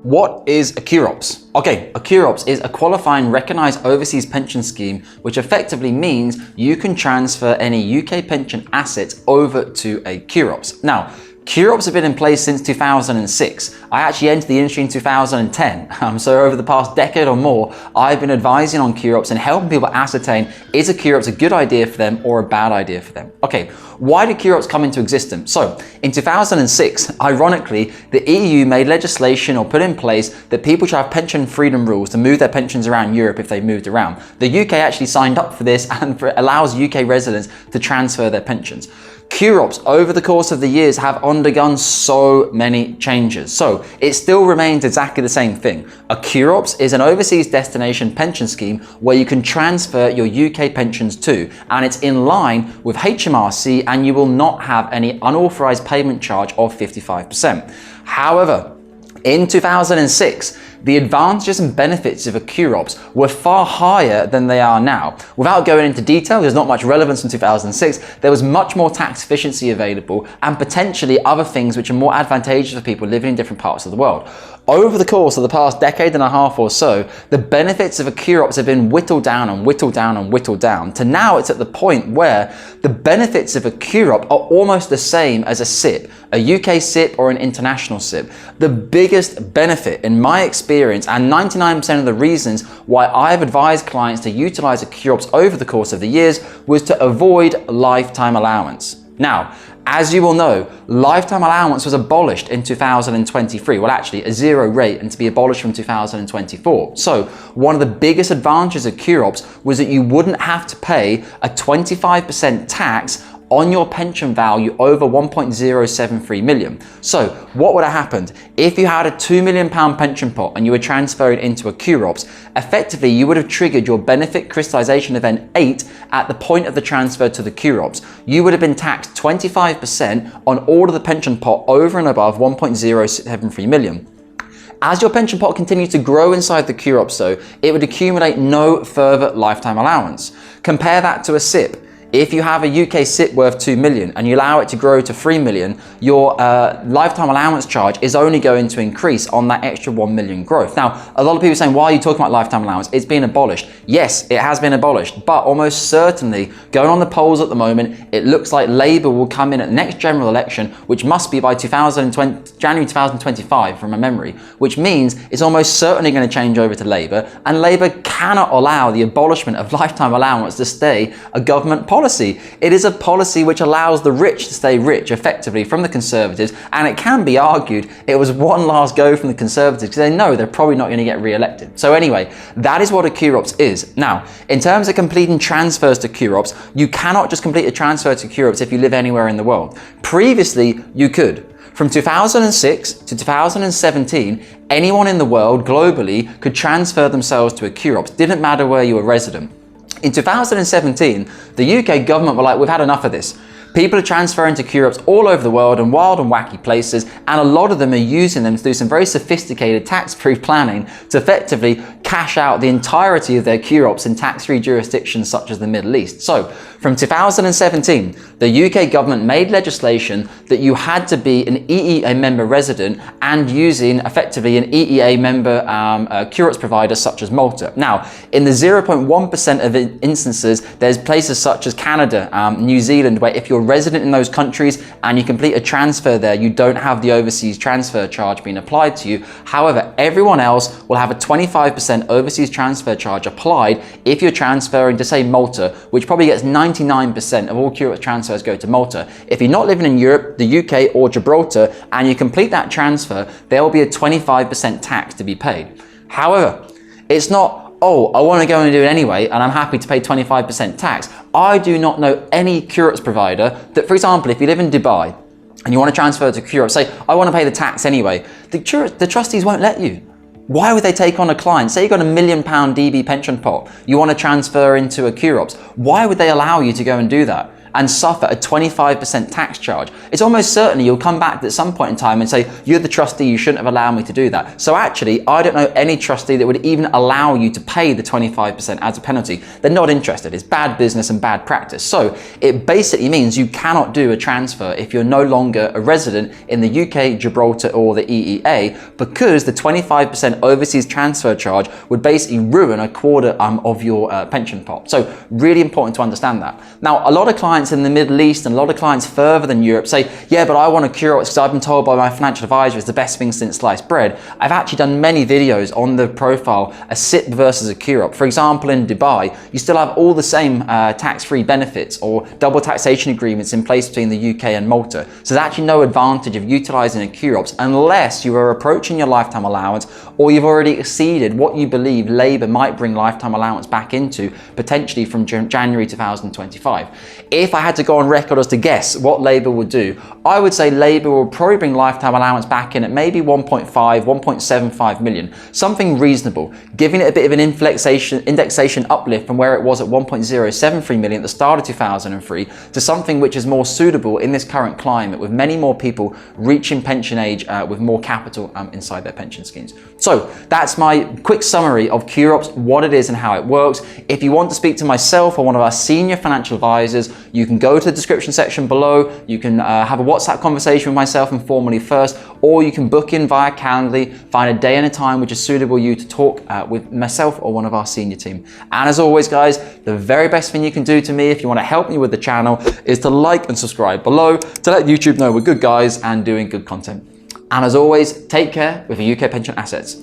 What is a QROPS? Okay, a QROPS is a qualifying recognised overseas pension scheme, which effectively means you can transfer any UK pension assets over to a QROPS. Now, QROPS have been in place since 2006. I actually entered the industry in 2010. So over the past decade or more, I've been advising on QROPS and helping people ascertain, is a QROPS a good idea for them or a bad idea for them? Okay, why did QROPS come into existence? So in 2006, ironically, the EU made legislation or put in place that people should have pension freedom rules to move their pensions around Europe if they moved around. The UK actually signed up for this and allows UK residents to transfer their pensions. QROPS over the course of the years have undergone so many changes. So it still remains exactly the same thing. A QROPS is an overseas destination pension scheme where you can transfer your UK pensions to, and it's in line with HMRC, and you will not have any unauthorized payment charge of 55%. However, in 2006, the advantages and benefits of a QROPS were far higher than they are now. Without going into detail, there's not much relevance in 2006, there was much more tax efficiency available and potentially other things which are more advantageous for people living in different parts of the world. Over the course of the past decade and a half or so, the benefits of a QROPS have been whittled down and whittled down and whittled down to now it's at the point where the benefits of a QROP are almost the same as a SIP, a UK SIP or an international SIP. The biggest benefit in my experience and 99% of the reasons why I've advised clients to utilize a QROPS over the course of the years was to avoid lifetime allowance. Now, as you will know, lifetime allowance was abolished in 2023. Well, actually, a zero rate and to be abolished from 2024. So one of the biggest advantages of QROPS was that you wouldn't have to pay a 25% tax on your pension value over 1.073 million. So what would have happened? If you had a £2 million pension pot and you were transferring into a QROPS, effectively you would have triggered your benefit crystallization event 8 at the point of the transfer to the QROPS. You would have been taxed 25% on all of the pension pot over and above 1.073 million. As your pension pot continues to grow inside the QROPS though, it would accumulate no further lifetime allowance. Compare that to a SIP. If you have a UK SIP worth 2 million and you allow it to grow to 3 million, your lifetime allowance charge is only going to increase on that extra 1 million growth. Now, a lot of people are saying, why are you talking about lifetime allowance? It's been abolished. Yes, it has been abolished, but almost certainly going on the polls at the moment, it looks like Labour will come in at the next general election, which must be by January 2025 from my memory, which means it's almost certainly going to change over to Labour, and Labour cannot allow the abolishment of lifetime allowance to stay a government policy. It is a policy which allows the rich to stay rich effectively from the Conservatives, and it can be argued it was one last go from the Conservatives because they know they're probably not going to get re-elected. So anyway, that is what a QROPS is. Now, in terms of completing transfers to QROPS, you cannot just complete a transfer to QROPS if you live anywhere in the world. Previously, you could. From 2006 to 2017, anyone in the world globally could transfer themselves to a QROPS. Didn't matter where you were resident. In 2017, the UK government were like, we've had enough of this. People are transferring to QROPS all over the world in wild and wacky places, and a lot of them are using them to do some very sophisticated tax-free planning to effectively cash out the entirety of their QROPS in tax-free jurisdictions such as the Middle East. So, from 2017, the UK government made legislation that you had to be an EEA member resident and using effectively an EEA member QROPS provider such as Malta. Now, in the 0.1% of instances, there's places such as Canada, New Zealand, where if you're resident in those countries and you complete a transfer there, you don't have the overseas transfer charge being applied to you. However, everyone else will have a 25% overseas transfer charge applied if you're transferring to, say, Malta, which probably gets 99% of all QROPS transfers go to Malta. If you're not living in Europe, the UK or Gibraltar, and you complete that transfer, there will be a 25% tax to be paid. However, it's not, oh, I want to go and do it anyway, and I'm happy to pay 25% tax. I do not know any QROPS provider that, for example, if you live in Dubai and you want to transfer to QROPS, say, I want to pay the tax anyway, the trustees won't let you. Why would they take on a client? Say you've got a £1 million DB pension pot, you want to transfer into a QROPS. Why would they allow you to go and do that? and suffer a 25% tax charge, it's almost certainly you'll come back at some point in time and say, you're the trustee, you shouldn't have allowed me to do that. So actually, I don't know any trustee that would even allow you to pay the 25% as a penalty. They're not interested. It's bad business and bad practice. So it basically means you cannot do a transfer if you're no longer a resident in the UK, Gibraltar, or the EEA, because the 25% overseas transfer charge would basically ruin a quarter of your pension pot. So really important to understand that. Now, a lot of clients in the Middle East and a lot of clients further than Europe say, yeah, but I want a QROPS because I've been told by my financial advisor it's the best thing since sliced bread. I've actually done many videos on the profile, a SIP versus a QROP. For example, in Dubai, you still have all the same tax-free benefits or double taxation agreements in place between the UK and Malta. So there's actually no advantage of utilizing a QROPS unless you are approaching your lifetime allowance or you've already exceeded what you believe Labour might bring lifetime allowance back into, potentially from January 2025. If I had to go on record as to guess what Labour would do, I would say Labour will probably bring lifetime allowance back in at maybe 1.5, 1.75 million, something reasonable, giving it a bit of an indexation uplift from where it was at 1.073 million at the start of 2003 to something which is more suitable in this current climate, with many more people reaching pension age with more capital inside their pension schemes. So that's my quick summary of QROPS, what it is and how it works. If you want to speak to myself or one of our senior financial advisors, you can go to the description section below. You can have a WhatsApp conversation with myself informally first, or you can book in via Calendly, find a day and a time which is suitable you to talk with myself or one of our senior team. And as always, guys, the very best thing you can do to me if you want to help me with the channel is to like and subscribe below to let YouTube know we're good guys and doing good content. And as always, take care with your UK pension assets.